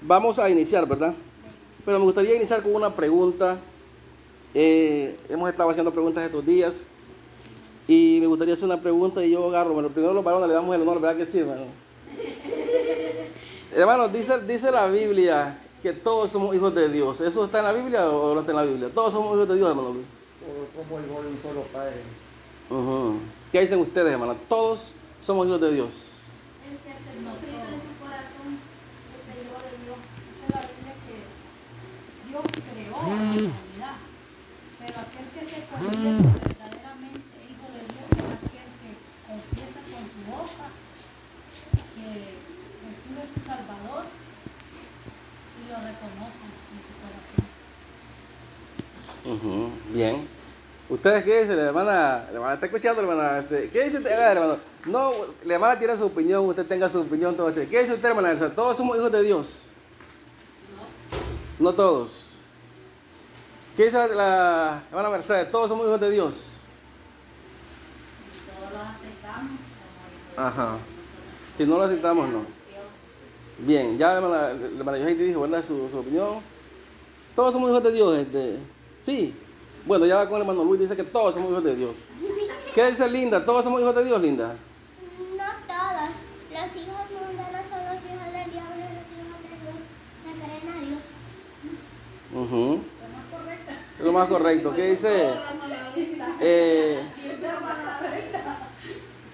Vamos a iniciar, ¿verdad? Pero me gustaría iniciar con una pregunta. Hemos estado haciendo preguntas estos días y me gustaría hacer una pregunta y yo agarro. Bueno, primero los varones le damos el honor, ¿verdad que sí, hermano? Hermano, dice la Biblia que todos somos hijos de Dios. ¿Eso está en la Biblia o no está en la Biblia? Todos somos hijos de Dios, hermano Luis. Todos somos hijos de un solo Padre. ¿Qué dicen ustedes, hermano? Todos somos hijos de Dios. El que hace sufrir en su corazón es el hijo de Dios. Dice la Biblia que Dios creó a la humanidad, pero aquel que se convierte verdaderamente hijo de Dios es aquel que confiesa con su boca que Jesús es su Salvador y lo reconoce en su corazón. Bien. ¿Ustedes qué dicen, hermana? La hermana está escuchando, hermana. ¿Qué dice usted, hermano? No, la hermana tiene su opinión, usted tenga su opinión, todo usted. ¿Qué dice usted, hermana? O sea, ¿todos somos hijos de Dios? No todos. ¿Qué dice la hermana Mercedes? ¿Todos somos hijos de Dios? Si todos los aceptamos, somos hijos de Ajá. Dios. Si no lo aceptamos, no. Bien, ya la hermana Yohaiti dijo, ¿verdad? Su opinión. Todos somos hijos de Dios. Sí. Bueno, ya va con el hermano Luis, dice que todos somos hijos de Dios. ¿Qué dice Linda? ¿Todos somos hijos de Dios, Linda? No todos. Los hijos mundanos son los hijos del diablo y los hijos de Dios que creen a Dios. Es lo más correcto. ¿Qué dice?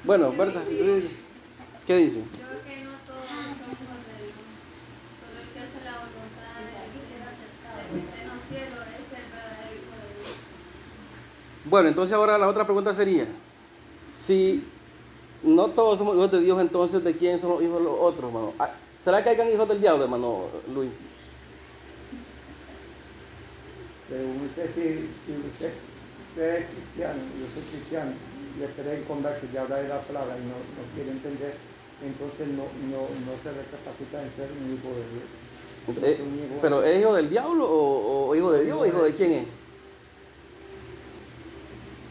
Bueno, ¿verdad? ¿Qué dice? Yo creo que no todos son hijos de Dios, solo el que hace la voluntad de Dios que está en los cielos es el verdadero hijo de Dios. Bueno, entonces ahora la otra pregunta sería, si no todos somos hijos de Dios, entonces ¿de quién son los hijos los otros, hermano? ¿Será que hayan hijos del diablo, hermano Luis? Según usted, si usted es cristiano, yo soy cristiano, le creen converso y habla de la palabra y no quiere entender, entonces no se recapacita en ser un hijo de Dios. ¿Pero es hijo del diablo o hijo de Dios o hijo de quién es?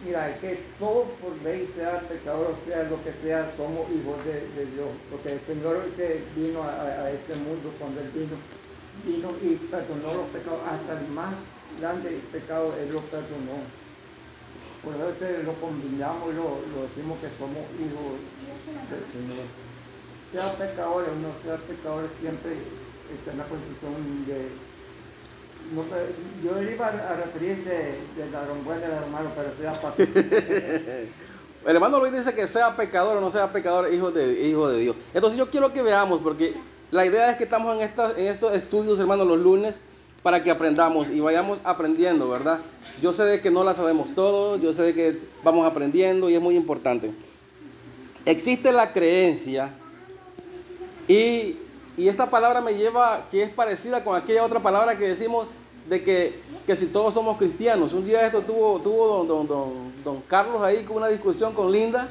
Mira, es que todo por ley, sea pecador, sea lo que sea, somos hijos de Dios. Porque el Señor que vino a este mundo, cuando Él vino y perdonó los pecados, hasta el más grande pecado Él lo perdonó. Por eso lo combinamos, lo decimos que somos hijos del Señor. Sea pecador o no sea pecador, siempre está en la posición de... No, yo iba a referir de ladrón bueno, de hermano, pero sea fácil. El hermano Luis dice que sea pecador o no sea pecador, hijo de Dios. Entonces yo quiero que veamos, porque la idea es que estamos en estos estudios, hermanos, los lunes, para que aprendamos y vayamos aprendiendo, ¿verdad? Yo sé de que no la sabemos todo, yo sé de que vamos aprendiendo y es muy importante. Existe la creencia y esta palabra me lleva, que es parecida con aquella otra palabra que decimos de que si todos somos cristianos. Un día esto tuvo don Carlos ahí con una discusión con Linda,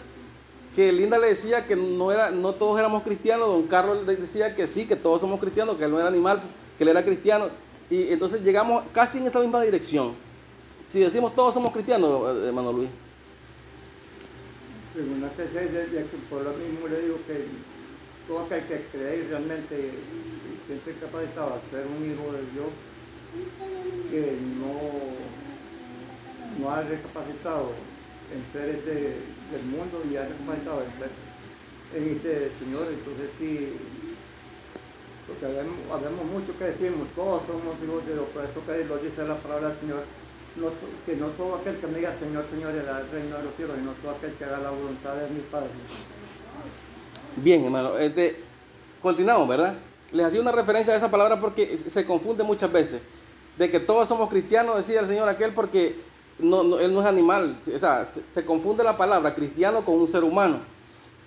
que Linda le decía que no todos éramos cristianos, don Carlos le decía que sí, que todos somos cristianos, que él no era animal, que él era cristiano, y entonces llegamos casi en esta misma dirección. Si decimos todos somos cristianos, hermano Luis. Según la creencia, por lo mismo le digo que todo aquel que cree realmente siente capacitado a ser un hijo de Dios, que no ha recapacitado en ser del mundo y ha recapacitado en ser en este Señor. Entonces sí, porque habemos mucho que decimos, todos somos hijos de Dios, por eso que lo dice la palabra del Señor, que no todo aquel que me diga Señor, Señor, era el reino de los cielos, y no todo aquel que haga la voluntad de mi Padre. Bien, hermano, continuamos, ¿verdad? Les hacía una referencia a esa palabra porque se confunde muchas veces. De que todos somos cristianos, decía el Señor aquel, porque Él no es animal. O sea, se confunde la palabra cristiano con un ser humano.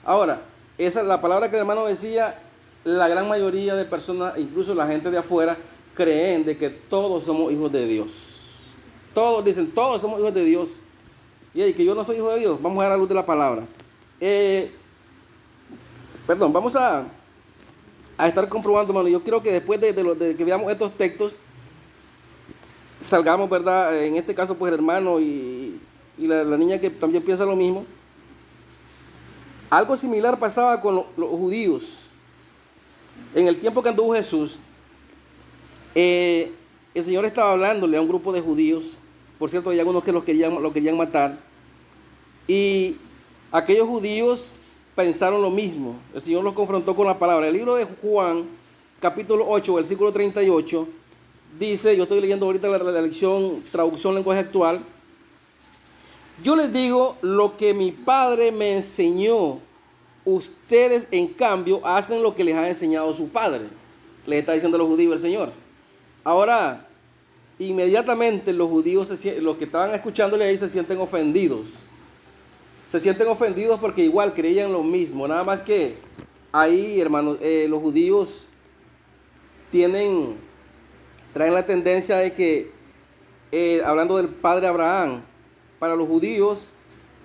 Ahora, esa es la palabra que el hermano decía, la gran mayoría de personas, incluso la gente de afuera, creen de que todos somos hijos de Dios. Todos dicen, todos somos hijos de Dios. Y que yo no soy hijo de Dios, vamos a dar a la luz de la palabra. Vamos a estar comprobando, hermano. Yo quiero que después de que veamos estos textos, salgamos, ¿verdad? En este caso, pues el hermano y la niña que también piensa lo mismo. Algo similar pasaba con los judíos. En el tiempo que anduvo Jesús, El Señor estaba hablándole a un grupo de judíos. Por cierto, hay algunos que lo querían matar. Y aquellos judíos pensaron lo mismo. El Señor los confrontó con la palabra. El libro de Juan, capítulo 8, versículo 38, dice, yo estoy leyendo ahorita la lección, traducción lenguaje actual. Yo les digo lo que mi Padre me enseñó. Ustedes, en cambio, hacen lo que les ha enseñado su Padre. Les está diciendo a los judíos el Señor. Ahora, inmediatamente los judíos, los que estaban escuchándole ahí, se sienten ofendidos. Se sienten ofendidos porque igual creían lo mismo. Nada más que ahí, hermanos, los judíos traen la tendencia de que, hablando del padre Abraham, para los judíos,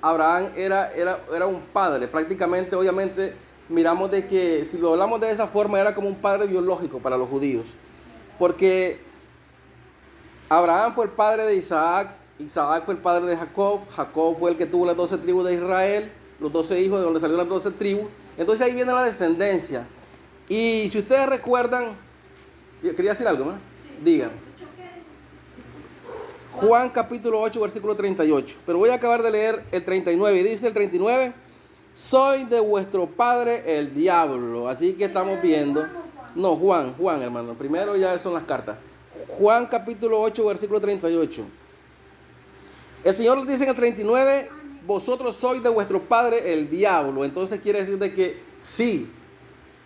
Abraham era un padre. Prácticamente, obviamente, miramos de que, si lo hablamos de esa forma, era como un padre biológico para los judíos. Porque Abraham fue el padre de Isaac, Isaac fue el padre de Jacob, Jacob fue el que tuvo las 12 tribus de Israel, los 12 hijos de donde salieron las 12 tribus. Entonces ahí viene la descendencia. Y si ustedes recuerdan, ¿quería decir algo, no? Sí. Digan. Juan capítulo 8, versículo 38. Pero voy a acabar de leer el 39. Y dice el 39, soy de vuestro padre el diablo. Así que estamos viendo. No, Juan, hermano. Primero ya son las cartas. Juan capítulo 8, versículo 38. El Señor dice en el 39, vosotros sois de vuestro padre el diablo. Entonces quiere decir de que sí,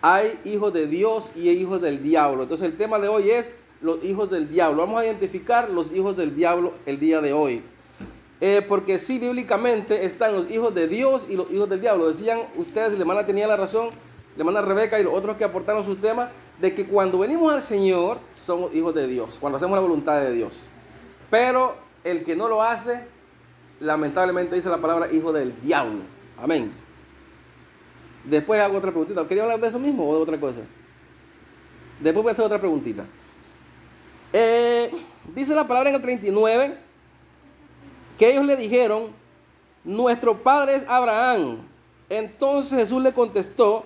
hay hijos de Dios y hay hijos del diablo. Entonces el tema de hoy es los hijos del diablo. Vamos a identificar los hijos del diablo el día de hoy. Porque sí, bíblicamente están los hijos de Dios y los hijos del diablo. Decían ustedes, la hermana tenía la razón, la hermana Rebeca y los otros que aportaron sus temas, de que cuando venimos al Señor somos hijos de Dios, cuando hacemos la voluntad de Dios. Pero el que no lo hace, lamentablemente dice la palabra hijo del diablo. Amén. Después hago otra preguntita. ¿Quería hablar de eso mismo o de otra cosa? Después voy a hacer otra preguntita. Dice la palabra en el 39 que ellos le dijeron, nuestro padre es Abraham. Entonces Jesús le contestó,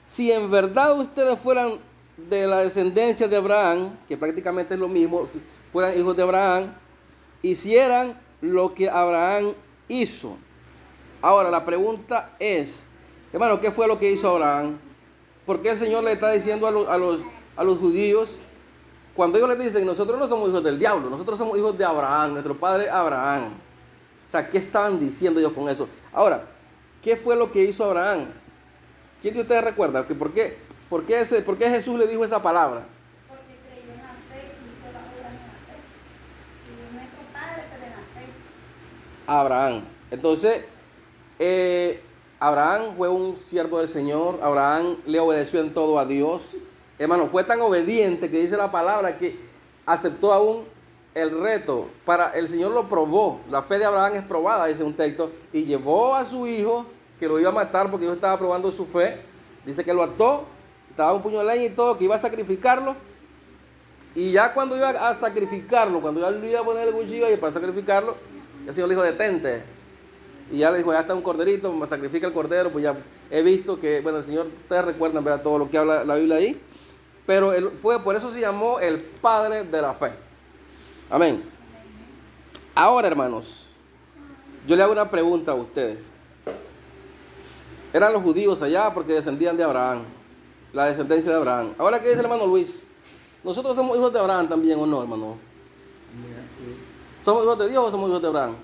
si en verdad ustedes fueran de la descendencia de Abraham, que prácticamente es lo mismo, si fueran hijos de Abraham, hicieran lo que Abraham hizo. Ahora la pregunta es, hermano, ¿qué fue lo que hizo Abraham? ¿Por qué el Señor le está diciendo a los judíos, cuando ellos les dicen, nosotros no somos hijos del diablo, nosotros somos hijos de Abraham, nuestro padre Abraham? O sea, ¿qué estaban diciendo ellos con eso? Ahora, ¿qué fue lo que hizo Abraham? ¿Quién de ustedes recuerda? ¿Por qué Jesús le dijo esa palabra? Porque creyó en la fe y hizo la obra en la fe. Y es nuestro padre, pero en la fe. Abraham. Entonces, Abraham fue un siervo del Señor. Abraham le obedeció en todo a Dios. Hermano, fue tan obediente que dice la palabra que aceptó aún el reto. El Señor lo probó. La fe de Abraham es probada, dice un texto. Y llevó a su hijo, que lo iba a matar porque Dios estaba probando su fe. Dice que lo ató, estaba un puño de leña y todo, que iba a sacrificarlo. Y ya cuando iba a sacrificarlo, cuando ya le iba a poner el cuchillo y para sacrificarlo, el Señor le dijo, detente. Y ya le dijo, ya está un corderito, me sacrifica el cordero. Pues ya he visto que, bueno, el Señor, ustedes recuerdan, ¿verdad?, todo lo que habla la Biblia ahí. Pero por eso se llamó el padre de la fe. Amén. Ahora, hermanos, yo le hago una pregunta a ustedes. Eran los judíos allá porque descendían de Abraham, la descendencia de Abraham. Ahora, ¿qué dice el hermano Luis? ¿Nosotros somos hijos de Abraham también o no, hermano? ¿Somos hijos de Dios o somos hijos de Abraham?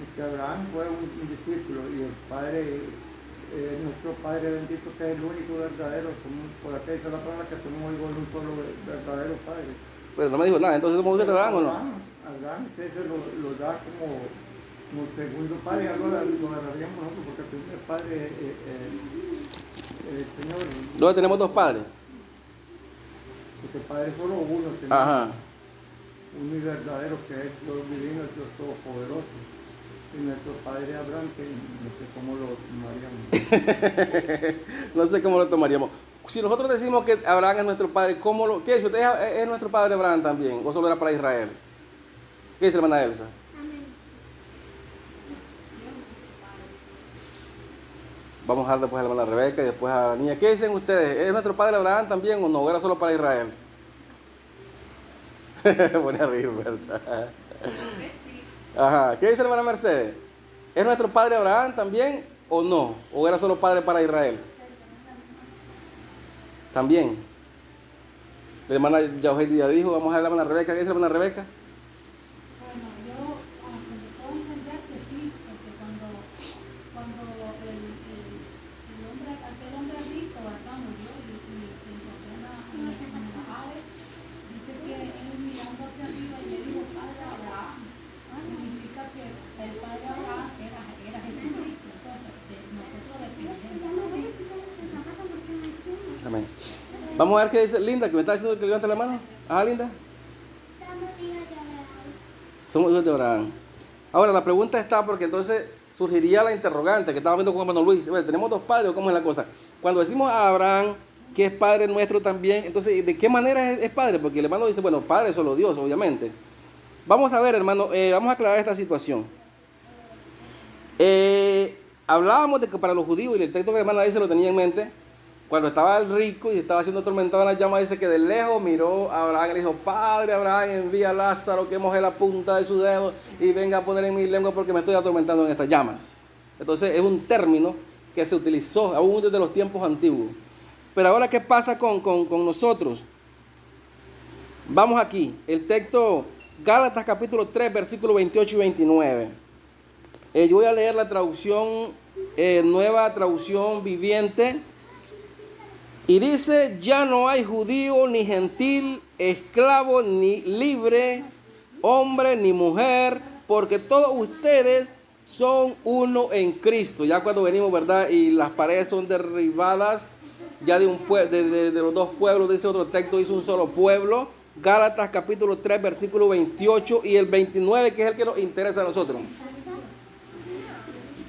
Es que Abraham fue un discípulo y el padre, nuestro Padre bendito, que es el único verdadero. Por acá dice la palabra que somos hijos de un solo verdadero Padre. Pero no me dijo nada, entonces somos hijos de Abraham o no. Abraham, ese lo da como segundo padre, ahora lo agarraríamos nosotros porque el primer padre el Señor. ¿Dónde tenemos dos padres? Porque el Padre solo uno tenemos. Ajá. Uno y verdadero, que es Dios divino, es Dios todopoderoso. Y nuestro padre Abraham, que no sé cómo lo tomaríamos. No sé cómo lo tomaríamos. Si nosotros decimos que Abraham es nuestro padre, ¿qué dice? ¿Usted es nuestro padre Abraham también? ¿O solo era para Israel? ¿Qué dice la hermana Elsa? Amén. Vamos a dejar después a la hermana Rebeca y después a la niña. ¿Qué dicen ustedes? ¿Es nuestro padre Abraham también o no? ¿O era solo para Israel? Pone a reír, ¿verdad? Ajá. ¿Qué dice la hermana Mercedes? ¿Es nuestro padre Abraham también o no? ¿O era solo padre para Israel? También. La hermana Yauheli ya dijo, vamos a ver la hermana Rebeca. ¿Qué dice la hermana Rebeca? Bueno, yo puedo entender que sí, porque cuando aquel hombre rico, ¿verdad? Murió y se encontró en la ave, dice que él mirando hacia arriba y le dijo, Padre Abraham, significa que el Padre Abraham era Jesucristo, entonces nosotros dependemos. Amén. Vamos a ver qué dice Linda, que me está diciendo que levante la mano. Ajá, Linda. Somos hijos de Abraham. Somos hijos de Abraham. Ahora, la pregunta está porque entonces surgiría la interrogante que estaba viendo con hermano Luis. Bueno, ¿tenemos dos padres o cómo es la cosa? Cuando decimos a Abraham que es padre nuestro también, entonces, ¿de qué manera es padre? Porque el hermano dice, bueno, padre es solo Dios, obviamente. Vamos a ver, hermano, vamos a aclarar esta situación. Hablábamos de que para los judíos, y el texto que la hermana dice lo tenía en mente, cuando estaba el rico y estaba siendo atormentado en las llamas, dice que de lejos miró a Abraham y le dijo, Padre Abraham, envía a Lázaro que moje la punta de su dedo y venga a poner en mi lengua porque me estoy atormentando en estas llamas. Entonces es un término que se utilizó aún desde los tiempos antiguos. Pero ahora, ¿qué pasa con nosotros? Vamos aquí, el texto Gálatas capítulo 3, versículos 28 y 29. Yo voy a leer la traducción, nueva traducción viviente. Y dice, ya no hay judío ni gentil, esclavo ni libre, hombre ni mujer, porque todos ustedes son uno en Cristo. Ya cuando venimos, ¿verdad? Y las paredes son derribadas, ya de los dos pueblos, dice otro texto, hizo un solo pueblo. Gálatas capítulo 3, versículo 28 y el 29, que es el que nos interesa a nosotros.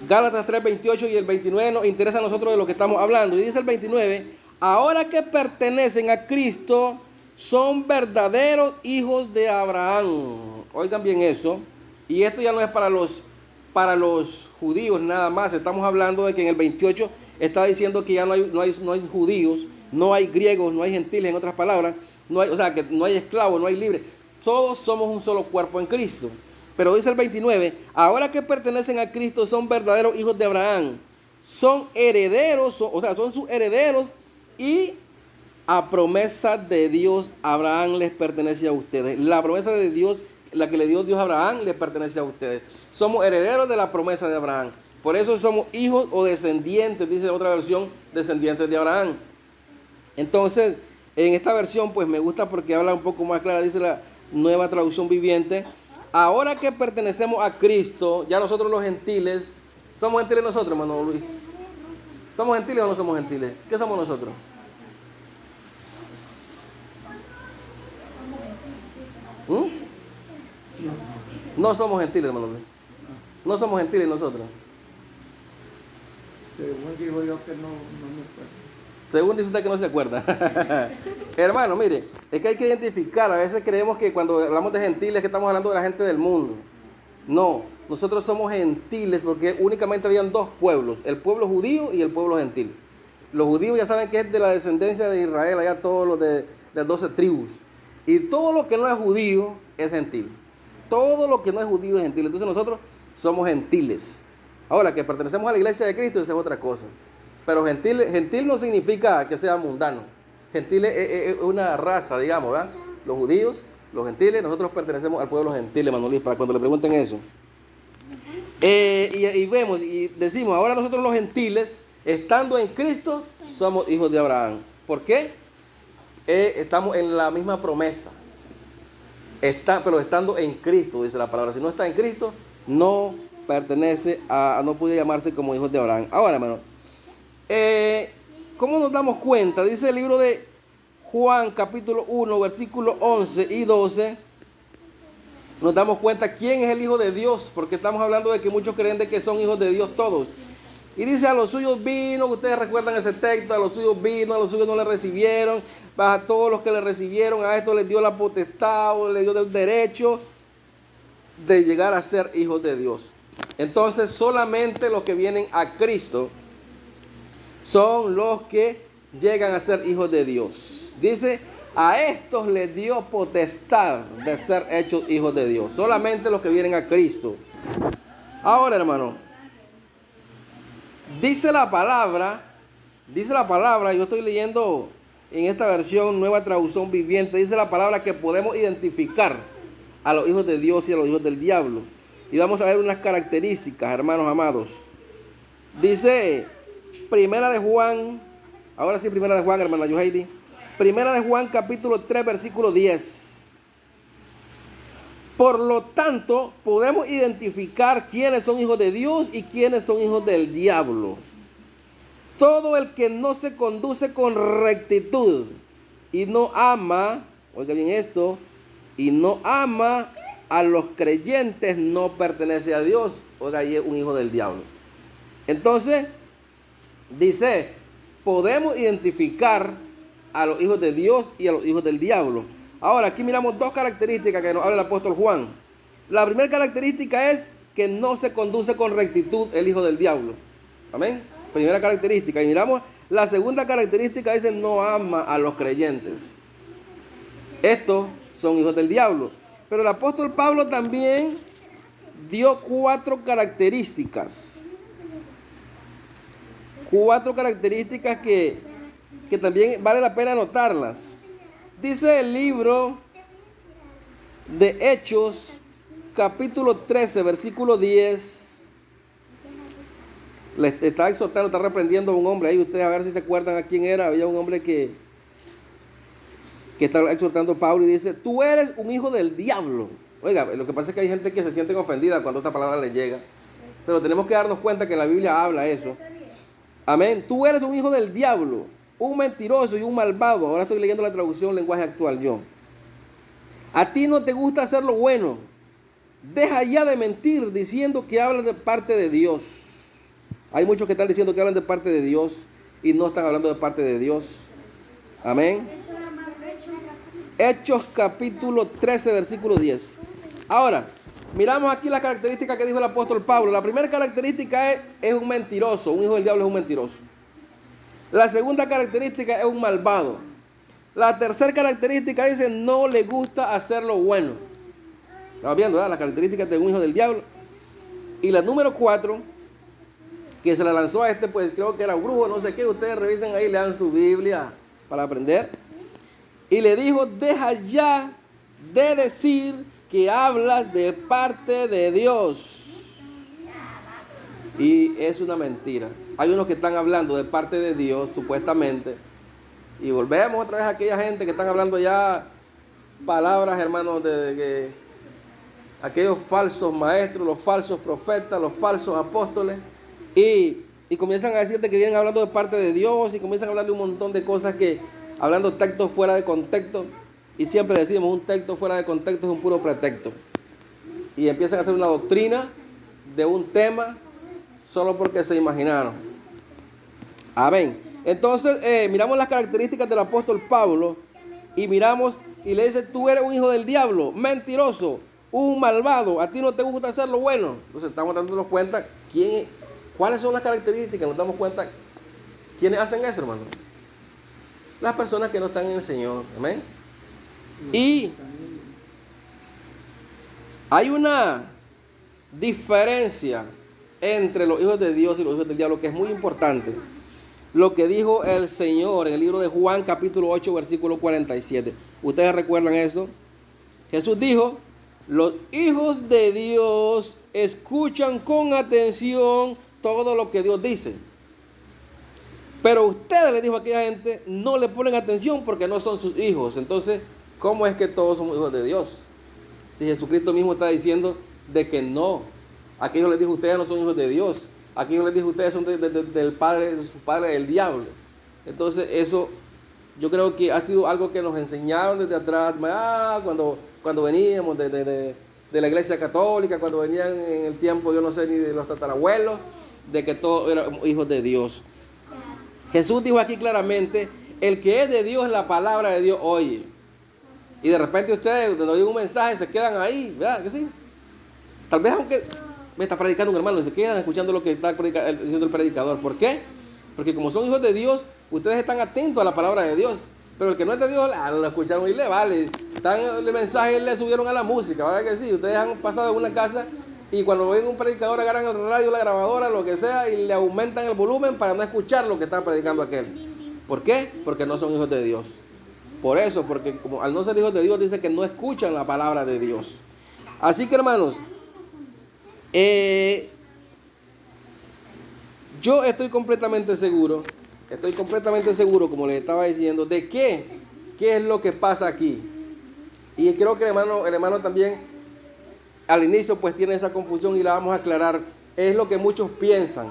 Gálatas 3, 28 y el 29 nos interesa a nosotros de lo que estamos hablando. Y dice el 29, ahora que pertenecen a Cristo, son verdaderos hijos de Abraham. Oigan bien eso. Y esto ya no es para los judíos nada más. Estamos hablando de que en el 28 está diciendo que ya no hay judíos, no hay griegos, no hay gentiles, en otras palabras. O sea, que no hay esclavos, no hay libres. Todos somos un solo cuerpo en Cristo. Pero dice el 29, ahora que pertenecen a Cristo, son verdaderos hijos de Abraham. Son herederos, son sus herederos. Y a promesa de Dios, Abraham les pertenece a ustedes. La promesa de Dios, la que le dio Dios a Abraham, les pertenece a ustedes. Somos herederos de la promesa de Abraham. Por eso somos hijos o descendientes, dice otra versión, descendientes de Abraham. Entonces, en esta versión, pues me gusta porque habla un poco más clara, dice la nueva traducción viviente. Ahora que pertenecemos a Cristo, ya nosotros los gentiles, ¿somos gentiles nosotros, hermano Luis? ¿Somos gentiles o no somos gentiles? ¿Qué somos nosotros? No somos gentiles, hermano Luis. No somos gentiles nosotros. Según digo yo que no me acuerdo. Según dice usted que no se acuerda. Hermano, mire, es que hay que identificar. A veces creemos que cuando hablamos de gentiles que estamos hablando de la gente del mundo. No, nosotros somos gentiles porque únicamente habían dos pueblos, el pueblo judío y el pueblo gentil. Los judíos ya saben que es de la descendencia de Israel, allá todos los de las 12 tribus. Y todo lo que no es judío es gentil. Todo lo que no es judío es gentil. Entonces nosotros somos gentiles. Ahora, que pertenecemos a la iglesia de Cristo, esa es otra cosa. Pero gentil no significa que sea mundano. Gentil es una raza, digamos, ¿verdad? Los judíos, los gentiles, nosotros pertenecemos al pueblo gentil, hermano Luis, para cuando le pregunten eso. Y vemos y decimos, ahora nosotros los gentiles, estando en Cristo, somos hijos de Abraham. ¿Por qué? Estamos en la misma promesa. Pero estando en Cristo, dice la palabra. Si no está en Cristo, no puede llamarse como hijos de Abraham. Ahora, hermano, ¿cómo nos damos cuenta? Dice el libro de Juan, capítulo 1, versículos 11 y 12. Nos damos cuenta quién es el Hijo de Dios, porque estamos hablando de que muchos creen de que son hijos de Dios todos. Y dice, a los suyos vino, ustedes recuerdan ese texto, a los suyos vino, a los suyos no le recibieron, a todos los que le recibieron, a esto les dio la potestad, o les dio el derecho de llegar a ser hijos de Dios. Entonces, solamente los que vienen a Cristo son los que llegan a ser hijos de Dios. Dice, a estos les dio potestad de ser hechos hijos de Dios. Solamente los que vienen a Cristo. Ahora, hermano, dice la palabra, yo estoy leyendo en esta versión, Nueva Traducción Viviente, dice la palabra que podemos identificar a los hijos de Dios y a los hijos del diablo. Y vamos a ver unas características, hermanos amados. Dice, Primera de Juan, ahora sí, Primera de Juan, hermana Yoheidi. Primera de Juan, capítulo 3, versículo 10. Por lo tanto, podemos identificar quiénes son hijos de Dios y quiénes son hijos del diablo. Todo el que no se conduce con rectitud y no ama, oiga bien esto, y no ama a los creyentes no pertenece a Dios, o sea, ahí es un hijo del diablo. Entonces, dice, podemos identificar a los hijos de Dios y a los hijos del diablo. Ahora, aquí miramos dos características que nos habla el apóstol Juan. La primera característica es que no se conduce con rectitud el hijo del diablo. Amén. Primera característica. Y miramos la segunda característica, dice, no ama a los creyentes. Estos son hijos del diablo. Pero el apóstol Pablo también dio cuatro características. Cuatro características que también vale la pena anotarlas. Dice el libro de Hechos, capítulo 13, versículo 10. Le está exhortando, está reprendiendo a un hombre ahí. Ustedes a ver si se acuerdan a quién era. Había un hombre que está exhortando a Pablo y dice, tú eres un hijo del diablo. Oiga, lo que pasa es que hay gente que se siente ofendida cuando esta palabra les llega. Pero tenemos que darnos cuenta que la Biblia habla eso. Amén. Tú eres un hijo del diablo, un mentiroso y un malvado. Ahora estoy leyendo la traducción lenguaje actual yo. A ti no te gusta hacer lo bueno. Deja ya de mentir diciendo que hablas de parte de Dios. Hay muchos que están diciendo que hablan de parte de Dios y no están hablando de parte de Dios. Amén. Hechos capítulo 13, versículo 10. Ahora, miramos aquí las características que dijo el apóstol Pablo. La primera característica es un mentiroso. Un hijo del diablo es un mentiroso. La segunda característica es un malvado. La tercera característica dice no le gusta hacer lo bueno. Estamos viendo, ¿verdad? Las características de un hijo del diablo. Y la número 4, que se la lanzó a este, pues creo que era un brujo, no sé qué. Ustedes revisen ahí, lean su Biblia para aprender. Y le dijo, deja ya de decir que hablas de parte de Dios. Y es una mentira. Hay unos que están hablando de parte de Dios, supuestamente. Y volvemos otra vez a aquella gente que están hablando ya palabras, hermanos, de que aquellos falsos maestros, los falsos profetas, los falsos apóstoles. Y comienzan a decirte que vienen hablando de parte de Dios y comienzan a hablar de un montón de cosas que, hablando textos fuera de contexto. Y siempre decimos, un texto fuera de contexto es un puro pretexto. Y empiezan a hacer una doctrina de un tema solo porque se imaginaron. Amén. Entonces, miramos las características del apóstol Pablo y miramos y le dice, tú eres un hijo del diablo, mentiroso, un malvado, a ti no te gusta hacer lo bueno. Entonces estamos dándonos cuenta cuáles son las características, nos damos cuenta quiénes hacen eso, hermano. Las personas que no están en el Señor. Amén. Y hay una diferencia entre los hijos de Dios y los hijos del diablo que es muy importante. Lo que dijo el Señor en el libro de Juan capítulo 8 versículo 47. ¿Ustedes recuerdan eso? Jesús dijo, los hijos de Dios escuchan con atención todo lo que Dios dice. Pero ustedes, le dijo a aquella gente, no le ponen atención porque no son sus hijos. Entonces, ¿cómo es que todos somos hijos de Dios? Si Jesucristo mismo está diciendo de que no. Aquellos les dijo, ustedes no son hijos de Dios. Aquellos les dijo, ustedes son del padre, de su padre, el diablo. Entonces, eso yo creo que ha sido algo que nos enseñaron desde atrás. Cuando veníamos de la iglesia católica, cuando venían en el tiempo, yo no sé, ni de los tatarabuelos, de que todos éramos hijos de Dios. Jesús dijo aquí claramente, el que es de Dios, la palabra de Dios oye. Y de repente ustedes, cuando oyen un mensaje, se quedan ahí, ¿verdad que sí? Tal vez aunque me está predicando un hermano, y se quedan escuchando lo que está diciendo el predicador. ¿Por qué? Porque como son hijos de Dios, ustedes están atentos a la palabra de Dios. Pero el que no es de Dios, lo escucharon y le vale. El mensaje le subieron a la música, ¿verdad que sí? Ustedes han pasado en una casa y cuando ven un predicador agarran el radio, la grabadora, lo que sea, y le aumentan el volumen para no escuchar lo que está predicando aquel. ¿Por qué? Porque no son hijos de Dios. Por eso, porque como al no ser hijos de Dios, dice que no escuchan la palabra de Dios. Así que, hermanos, yo estoy completamente seguro, como les estaba diciendo, de qué es lo que pasa aquí. Y creo que el hermano también al inicio pues tiene esa confusión y la vamos a aclarar. Es lo que muchos piensan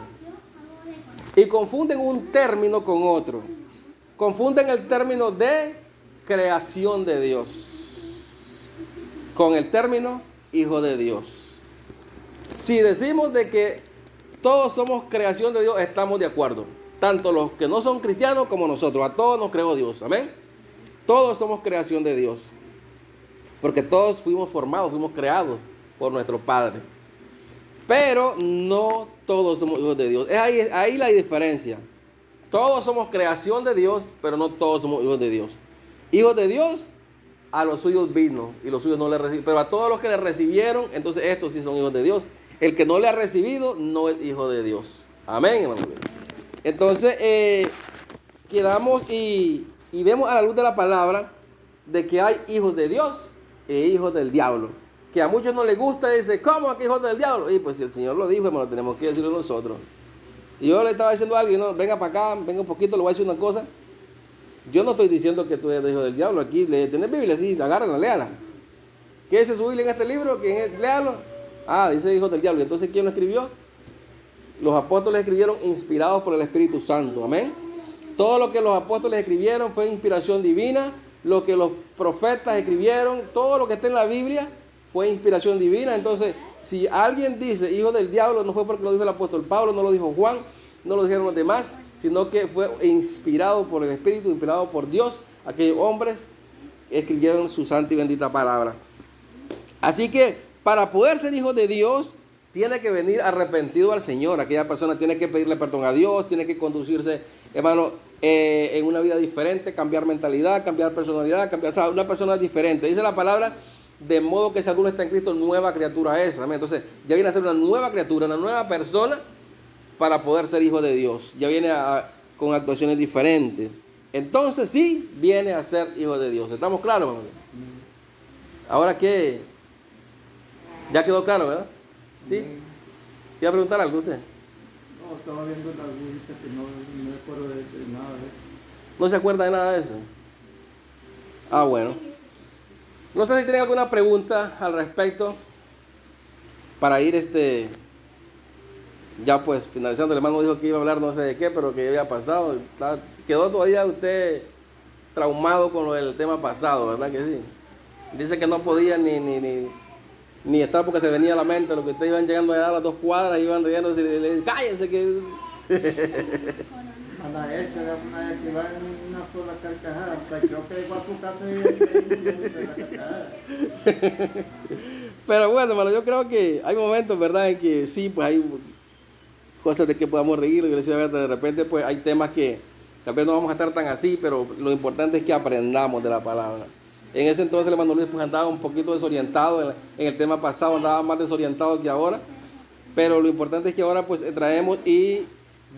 y confunden un término con otro. Confunden el término de creación de Dios con el término hijo de Dios. Si decimos de que todos somos creación de Dios, estamos de acuerdo. Tanto los que no son cristianos como nosotros. A todos nos creó Dios. Amén. Todos somos creación de Dios. Porque todos fuimos formados, fuimos creados por nuestro Padre. Pero no todos somos hijos de Dios. Es ahí la diferencia. Todos somos creación de Dios, pero no todos somos hijos de Dios. Hijos de Dios, a los suyos vino y los suyos no le recibieron. Pero a todos los que le recibieron, entonces estos sí son hijos de Dios. El que no le ha recibido no es hijo de Dios. Amén, hermano. Entonces, quedamos y vemos a la luz de la palabra de que hay hijos de Dios e hijos del diablo. Que a muchos no les gusta y dice, ¿cómo que hijos del diablo? Y pues si el Señor lo dijo, hermano, tenemos que decirlo nosotros. Y yo le estaba diciendo a alguien, no, venga para acá, venga un poquito, le voy a decir una cosa. Yo no estoy diciendo que tú eres hijo del diablo. Aquí, ¿tenés Biblia? Sí, agárrala, léala. ¿Qué dice su Biblia en este libro? Léalo. Ah, dice hijo del diablo. Entonces, ¿quién lo escribió? Los apóstoles escribieron inspirados por el Espíritu Santo. Amén. Todo lo que los apóstoles escribieron fue inspiración divina. Lo que los profetas escribieron, todo lo que está en la Biblia fue inspiración divina. Entonces, si alguien dice hijo del diablo, no fue porque lo dijo el apóstol Pablo, no lo dijo Juan, no lo dijeron los demás, sino que fue inspirado por el Espíritu, inspirado por Dios. Aquellos hombres escribieron su santa y bendita palabra. Así que para poder ser hijo de Dios, tiene que venir arrepentido al Señor. Aquella persona tiene que pedirle perdón a Dios, tiene que conducirse, hermano, en una vida diferente, cambiar mentalidad, cambiar personalidad, una persona diferente. Dice la palabra, de modo que si alguno está en Cristo, nueva criatura es. Amén. Entonces, ya viene a ser una nueva criatura, una nueva persona para poder ser hijo de Dios. Ya viene con actuaciones diferentes. Entonces, sí, viene a ser hijo de Dios. ¿Estamos claros, hermano? Ahora que ya quedó claro, ¿verdad? ¿Sí? ¿Iba a preguntar algo usted? No, estaba viendo la lista que no me acuerdo de nada de eso. ¿No se acuerda de nada de eso? Ah, bueno. No sé si tienen alguna pregunta al respecto para ir ya pues finalizando. El hermano dijo que iba a hablar no sé de qué, pero que había pasado. Quedó todavía usted traumado con lo del tema pasado, ¿verdad que sí? Dice que no podía ni estar porque se venía a la mente lo que ustedes iban llegando allá a las 2 cuadras, iban riéndose y le dicen, cállense que... Ana esa era una vez que va en una sola carcajada, hasta creo que llegó a su casa y de la carcajada. Pero bueno, hermano, yo creo que hay momentos, ¿verdad?, en que sí, pues hay cosas de que podamos reír, de repente pues hay temas que tal vez no vamos a estar tan así, pero lo importante es que aprendamos de la palabra. En ese entonces el hermano Luis pues andaba un poquito desorientado, en el tema pasado andaba más desorientado que ahora, pero lo importante es que ahora pues traemos y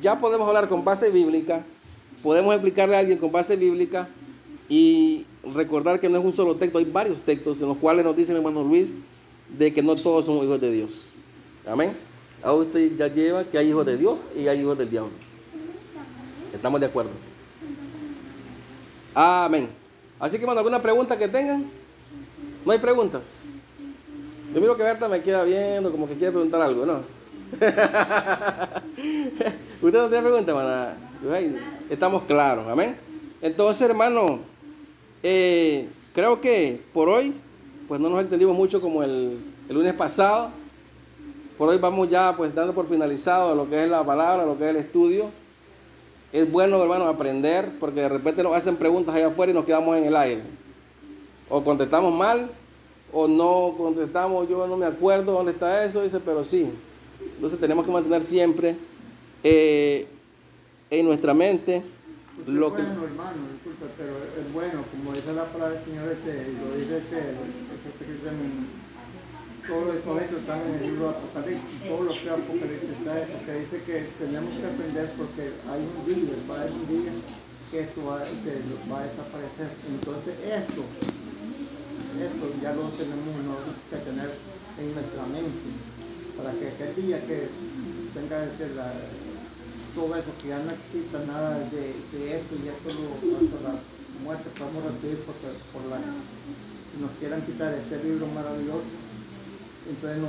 ya podemos hablar con base bíblica, podemos explicarle a alguien con base bíblica y recordar que no es un solo texto, hay varios textos en los cuales nos dice el hermano Luis de que no todos somos hijos de Dios. Amén. Ahora usted ya lleva que hay hijos de Dios y hay hijos del diablo. ¿Estamos de acuerdo? Amén. Así que, hermano, ¿alguna pregunta que tengan? ¿No hay preguntas? Yo miro que Berta me queda viendo como que quiere preguntar algo, ¿no? ¿Usted no tiene pregunta, hermana? Estamos claros, amén. Entonces, hermano, creo que por hoy, pues no nos extendimos mucho como el lunes pasado. Por hoy vamos ya pues dando por finalizado lo que es la palabra, lo que es el estudio. Es bueno, hermano, aprender, porque de repente nos hacen preguntas allá afuera y nos quedamos en el aire. O contestamos mal, o no contestamos, yo no me acuerdo dónde está eso, dice, pero sí. Entonces tenemos que mantener siempre en nuestra mente lo que... Bueno, hermano, disculpa, pero es bueno, como dice la palabra del Señor, lo dice todos estos hechos están en el libro de Apocalipsis, todo lo que Apocalipsis está, porque dice que tenemos que aprender porque hay un día, va a haber un día que esto va a desaparecer. Entonces esto ya lo tenemos nosotros que tener en nuestra mente, para que aquel día que venga todo eso, que ya no exista nada de esto y esto hasta la muerte podemos recibir si nos quieran quitar este libro maravilloso. Entonces no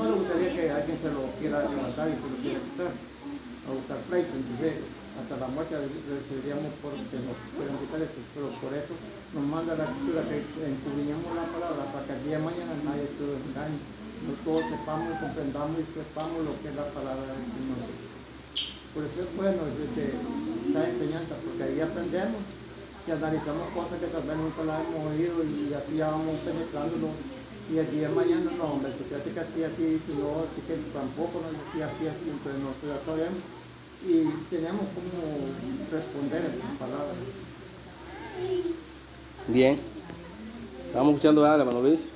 le gustaría que alguien se lo quiera levantar y se lo quiera quitar, a buscar pleito. Entonces hasta la muerte recibiríamos porque nos quieran quitar esto, pero por eso nos manda la escritura que encubrimos la palabra para que el día de mañana nadie se lo engañe. No todos sepamos y comprendamos y sepamos lo que es la palabra del Señor. Por eso es bueno esta enseñanza, porque ahí aprendemos y analizamos cosas que tal vez nunca las hemos oído y así ya vamos penetrándolo. Y el día de mañana no, hombre, si fíjate que así, si no, así que tampoco nos decía así, entonces nosotros ya sabemos y tenemos como responder a esas palabras. Bien. Estamos escuchando a hermano Luis.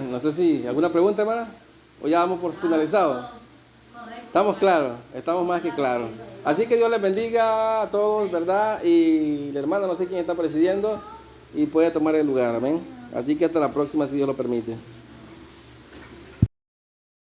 No sé si, ¿alguna pregunta, hermana? ¿O ya vamos por finalizado? Correcto. Estamos claros, estamos más que claros. Así que Dios les bendiga a todos, ¿verdad? Y la hermana, no sé quién está presidiendo, y puede tomar el lugar, amén. Así que hasta la próxima, si Dios lo permite.